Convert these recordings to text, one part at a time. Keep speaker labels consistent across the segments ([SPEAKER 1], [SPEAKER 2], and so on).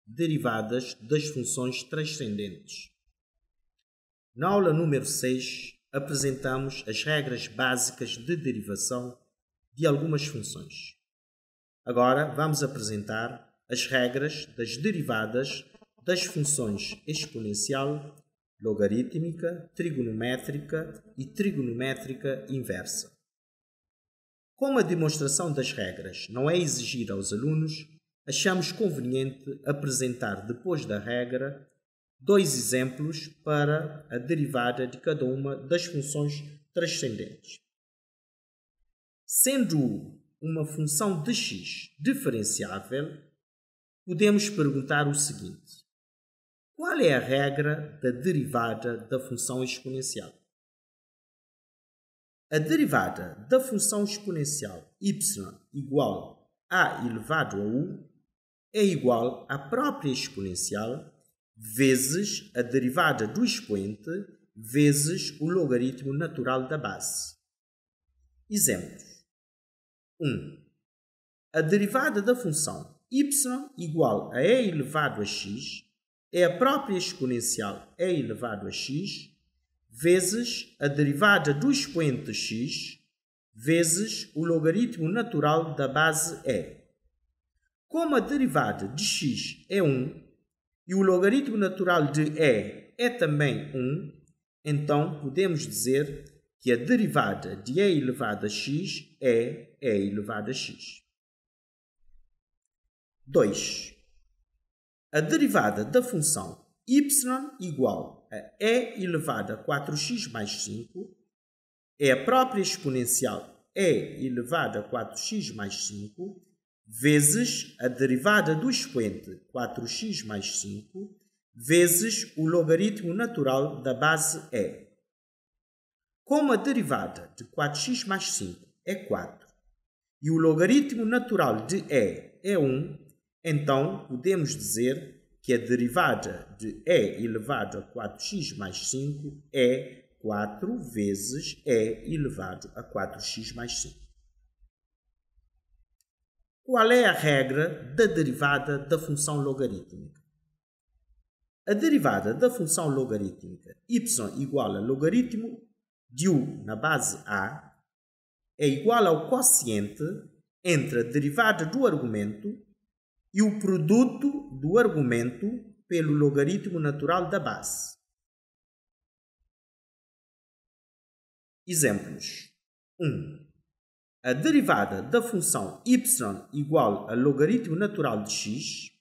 [SPEAKER 1] derivadas das funções transcendentes. Na aula número 6, apresentamos as regras básicas de derivação de algumas funções. Agora vamos apresentar as regras das derivadas das funções exponencial, logarítmica, trigonométrica e trigonométrica inversa. Como a demonstração das regras não é exigida aos alunos, achamos conveniente apresentar depois da regra dois exemplos para a derivada de cada uma das funções transcendentes. Sendo uma função de x diferenciável, podemos perguntar o seguinte: qual é a regra da derivada da função exponencial? A derivada da função exponencial y igual a elevado a u é igual à própria exponencial vezes a derivada do expoente vezes o logaritmo natural da base. Exemplos. 1. A derivada da função y igual a e elevado a x é a própria exponencial e elevado a x vezes a derivada do expoente x vezes o logaritmo natural da base e. Como a derivada de x é 1 e o logaritmo natural de e é também 1, então podemos dizer que a derivada de e elevado a x é e elevado a x. 2. A derivada da função y igual a e elevado a 4x mais 5 é a própria exponencial e elevado a 4x mais 5 vezes a derivada do expoente 4x mais 5 vezes o logaritmo natural da base e. Como a derivada de 4x mais 5 é 4 e o logaritmo natural de e é 1, então podemos dizer que a derivada de e elevado a 4x mais 5 é 4 vezes e elevado a 4x mais 5. Qual é a regra da derivada da função logarítmica? A derivada da função logarítmica y igual a logaritmo de u na base a é igual ao quociente entre a derivada do argumento e o produto do argumento pelo logaritmo natural da base. Exemplos. 1. A derivada da função y igual a logaritmo natural de x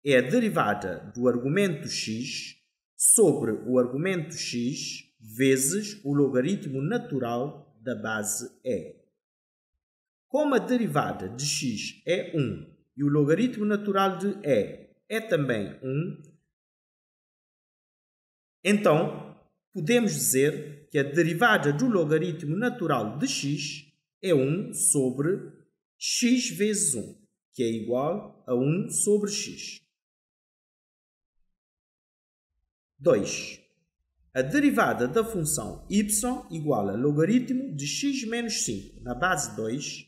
[SPEAKER 1] é a derivada do argumento x sobre o argumento x vezes o logaritmo natural da base e. Como a derivada de x é 1 e o logaritmo natural de e é também 1, então podemos dizer que a derivada do logaritmo natural de x é 1 sobre x vezes 1, que é igual a 1 sobre x. 2. A derivada da função y igual a logaritmo de x menos 5 na base 2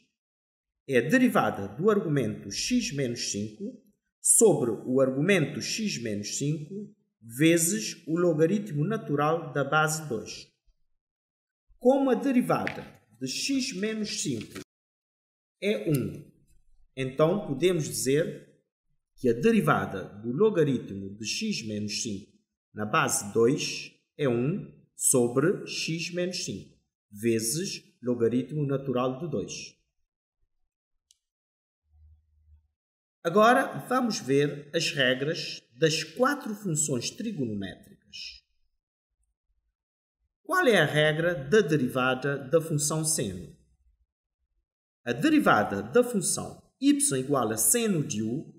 [SPEAKER 1] é a derivada do argumento x menos 5 sobre o argumento x menos 5 vezes o logaritmo natural da base 2. Como a derivada de x menos 5 é 1, então podemos dizer que a derivada do logaritmo de x menos 5 na base 2 é 1 sobre x menos 5 vezes logaritmo natural de 2. Agora vamos ver as regras das 4 funções trigonométricas. Qual é a regra da derivada da função seno? A derivada da função y igual a seno de u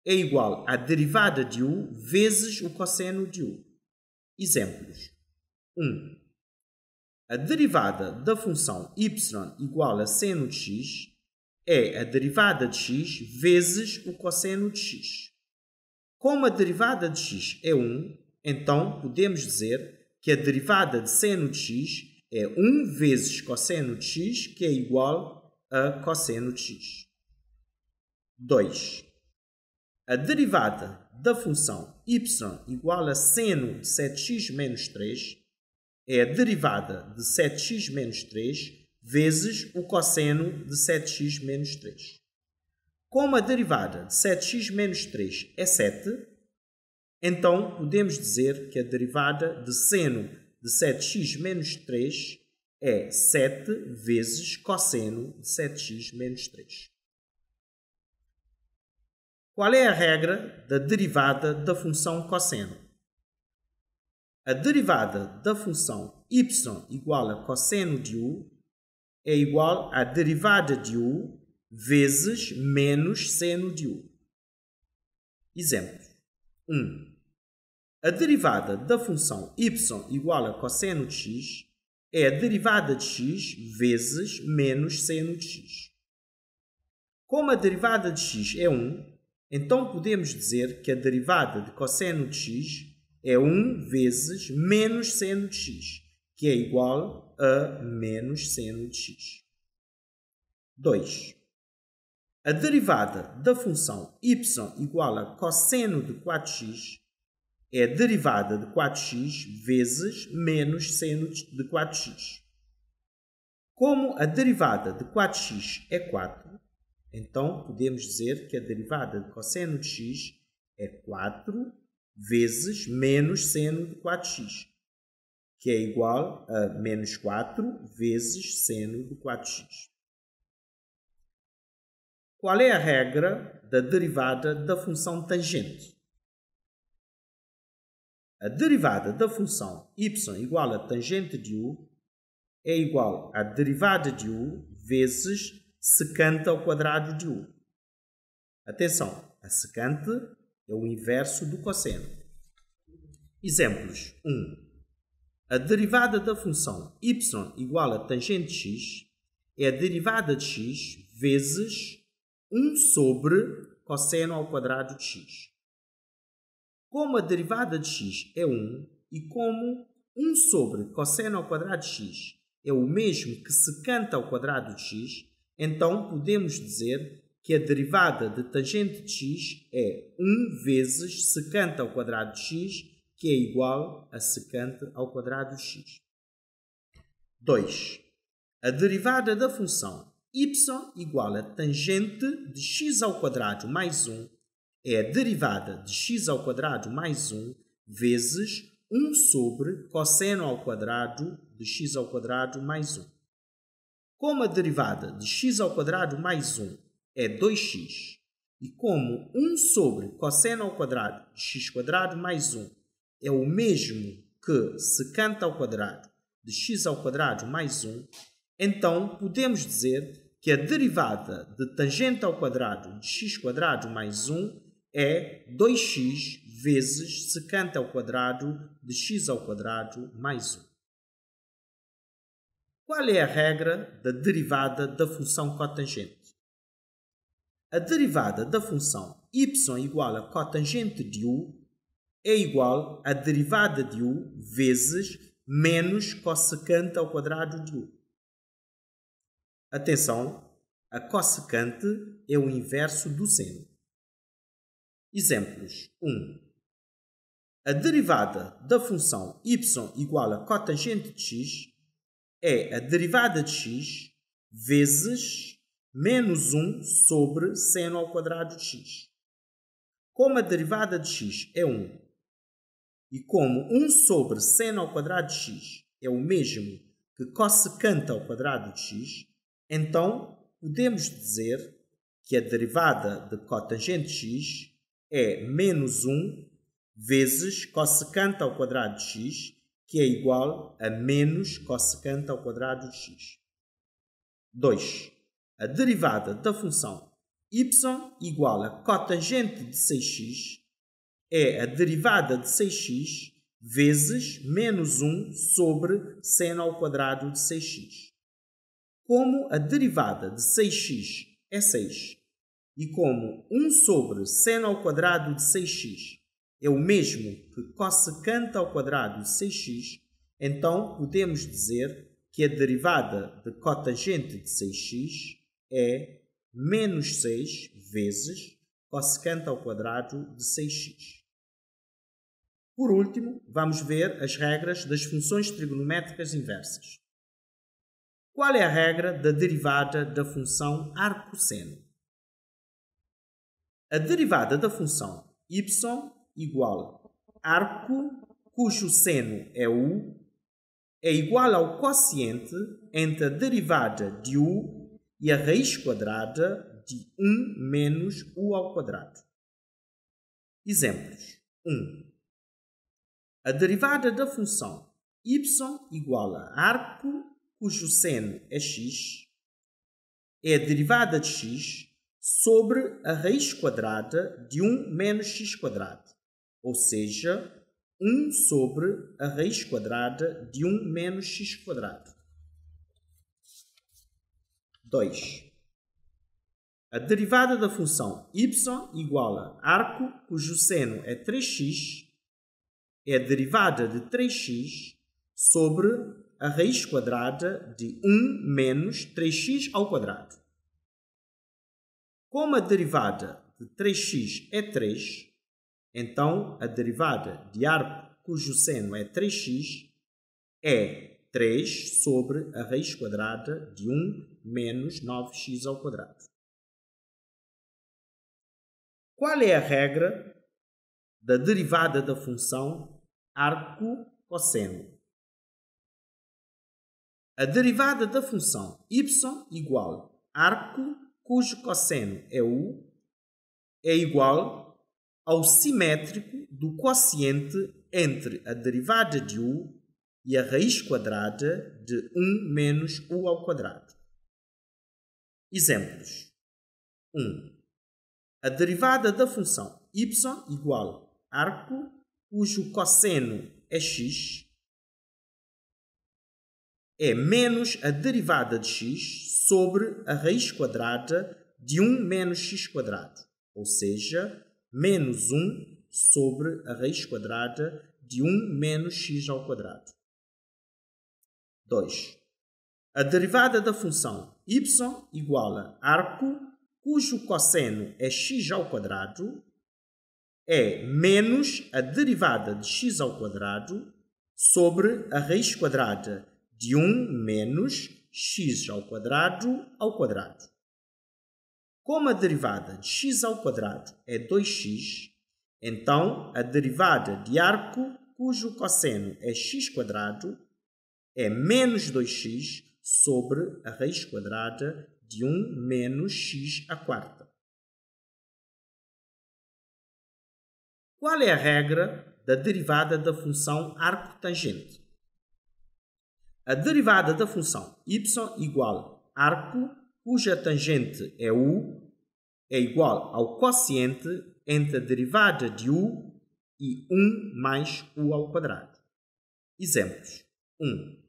[SPEAKER 1] é igual à derivada de u vezes o cosseno de u. Exemplos. 1. A derivada da função y igual a seno de x é a derivada de x vezes o cosseno de x. Como a derivada de x é 1, então podemos dizer que a derivada de seno de x é 1 vezes cosseno de x, que é igual a cosseno de x. 2. a derivada da função y igual a seno de 7x menos 3 é a derivada de 7x menos 3 vezes o cosseno de 7x menos 3. Como a derivada de 7x menos 3 é 7, então podemos dizer que a derivada de seno de 7x menos 3 é 7 vezes cosseno de 7x menos 3. Qual é a regra da derivada da função cosseno? A derivada da função y igual a cosseno de u é igual à derivada de u vezes menos seno de u. Exemplo 1. A derivada da função y igual a cosseno de x é a derivada de x vezes menos seno de x. Como a derivada de x é 1, então podemos dizer que a derivada de cosseno de x é 1 vezes menos seno de x, que é igual a menos seno de x. 2. A derivada da função y igual a cosseno de 4x é a derivada de 4x vezes menos seno de 4x. Como a derivada de 4x é 4, então podemos dizer que a derivada de cosseno de x é 4 vezes menos seno de 4x, que é igual a menos 4 vezes seno de 4x. Qual é a regra da derivada da função tangente? A derivada da função y igual a tangente de u é igual à derivada de u vezes secante ao quadrado de u. Atenção, a secante é o inverso do cosseno. Exemplos 1. A derivada da função y igual a tangente de x é a derivada de x vezes 1 sobre cosseno ao quadrado de x. Como a derivada de x é 1 e como 1 sobre cosseno ao quadrado de x é o mesmo que secante ao quadrado de x, então podemos dizer que a derivada de tangente de x é 1 vezes secante ao quadrado de x, que é igual a secante ao quadrado de x. 2. A derivada da função y igual a tangente de x ao quadrado mais 1 é a derivada de x ao quadrado mais 1 vezes 1 sobre cosseno ao quadrado de x ao quadrado mais 1. Como a derivada de x ao quadrado mais 1 é 2x e como 1 sobre cosseno ao quadrado de x quadrado mais 1 é o mesmo que secante ao quadrado de x ao quadrado mais 1, então podemos dizer que a derivada de tangente ao quadrado de x quadrado mais 1 é 2x vezes secante ao quadrado de x ao quadrado mais 1. Qual é a regra da derivada da função cotangente? A derivada da função y igual a cotangente de u é igual à derivada de u vezes menos cossecante ao quadrado de u. Atenção, a cossecante é o inverso do seno. Exemplos 1. A derivada da função y igual a cotangente de x é a derivada de x vezes menos 1 sobre seno ao quadrado de x. Como a derivada de x é 1 e como 1 sobre seno ao quadrado de x é o mesmo que cossecante ao quadrado de x, então podemos dizer que a derivada de cotangente de x é menos 1 vezes cossecante ao quadrado de x, que é igual a menos cossecante ao quadrado de x. 2. A derivada da função y igual a cotangente de 6x é a derivada de 6x vezes menos 1 sobre seno ao quadrado de 6x. Como a derivada de 6x é 6 e como 1 sobre seno ao quadrado de 6x é o mesmo que cossecante ao quadrado de 6x, então podemos dizer que a derivada de cotangente de 6x é menos 6 vezes cossecante ao quadrado de 6x. Por último, vamos ver as regras das funções trigonométricas inversas. Qual é a regra da derivada da função arcosseno? A derivada da função y igual arco, cujo seno é u, é igual ao quociente entre a derivada de u e a raiz quadrada de 1 menos u ao quadrado. Exemplos. 1. A derivada da função y igual a arco, cujo seno é x, é a derivada de x sobre a raiz quadrada de 1 menos x quadrado, ou seja, 1 sobre a raiz quadrada de 1 menos x quadrado. 2. A derivada da função y igual a arco, cujo seno é 3x, é a derivada de 3x sobre a raiz quadrada de 1 menos 3x ao quadrado. Como a derivada de 3x é 3, então a derivada de arco, cujo seno é 3x, é 3 sobre a raiz quadrada de 1 menos 9x ao quadrado. Qual é a regra da derivada da função arco-cosseno? A derivada da função y igual arco, cujo cosseno é u, é igual ao simétrico do quociente entre a derivada de u e a raiz quadrada de 1 menos u ao quadrado. Exemplos. 1. A derivada da função y igual arco, cujo cosseno é x, é menos a derivada de x sobre a raiz quadrada de 1 menos x quadrado, ou seja, menos 1 sobre a raiz quadrada de 1 menos x ao quadrado. 2. A derivada da função y igual a arco, cujo cosseno é x ao quadrado, é menos a derivada de x ao quadrado sobre a raiz quadrada de 1 menos x ao quadrado. Como a derivada de x ao quadrado é 2x, então a derivada de arco, cujo cosseno é x quadrado, é menos 2x sobre a raiz quadrada de 1 menos x à quarta. Qual é a regra da derivada da função arco-tangente? A derivada da função y igual arco, cuja tangente é u, é igual ao quociente entre a derivada de u e 1 mais u ao quadrado. Exemplos. 1.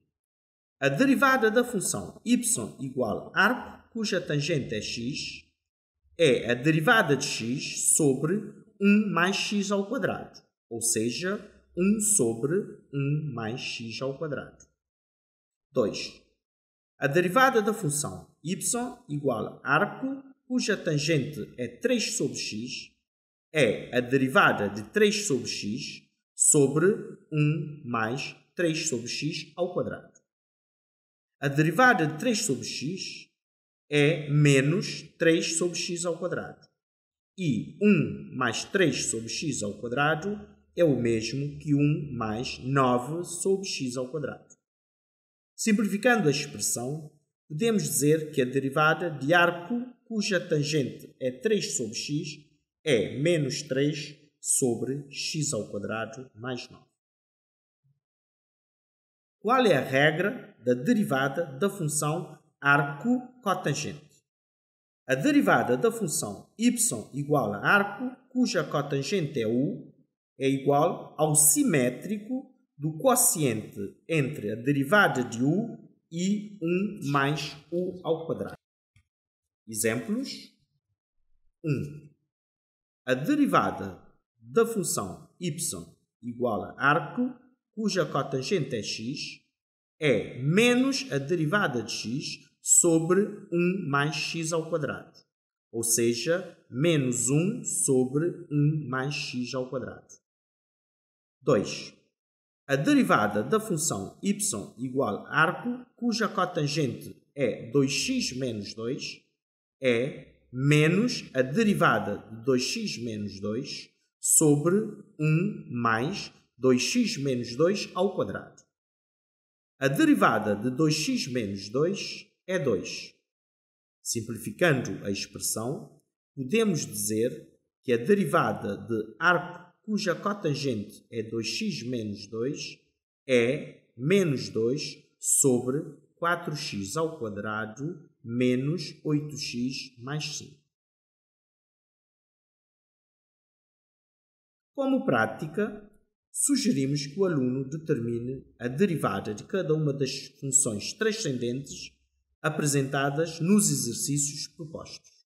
[SPEAKER 1] A derivada da função y igual arco, cuja tangente é x, é a derivada de x sobre 1 mais x ao quadrado, ou seja, 1 sobre 1 mais x ao quadrado. 2. A derivada da função y igual a arco, cuja tangente é 3 sobre x, é a derivada de 3 sobre x sobre 1 mais 3 sobre x ao quadrado. A derivada de 3 sobre x é menos 3 sobre x ao quadrado. E 1 mais 3 sobre x ao quadrado é o mesmo que 1 mais 9 sobre x ao quadrado. Simplificando a expressão, podemos dizer que a derivada de arco, cuja tangente é 3 sobre x, é menos 3 sobre x ao quadrado mais 9. Qual é a regra da derivada da função arco-cotangente? A derivada da função y igual a arco, cuja cotangente é u, é igual ao simétrico do quociente entre a derivada de u e 1 mais u ao quadrado. Exemplos. 1. A derivada da função y igual a arco, cuja cotangente é x, é menos a derivada de x sobre 1 mais x ao quadrado, ou seja, menos 1 sobre 1 mais x ao quadrado. 2. A derivada da função y igual a arco, cuja cotangente é 2x menos 2, é menos a derivada de 2x menos 2 sobre 1 mais 2x menos 2 ao quadrado. A derivada de 2x menos 2 é 2. Simplificando a expressão, podemos dizer que a derivada de arco cuja cotangente é 2x menos 2 é menos 2 sobre 4x ao quadrado menos 8x mais 5. Como prática, sugerimos que o aluno determine a derivada de cada uma das funções transcendentes apresentadas nos exercícios propostos.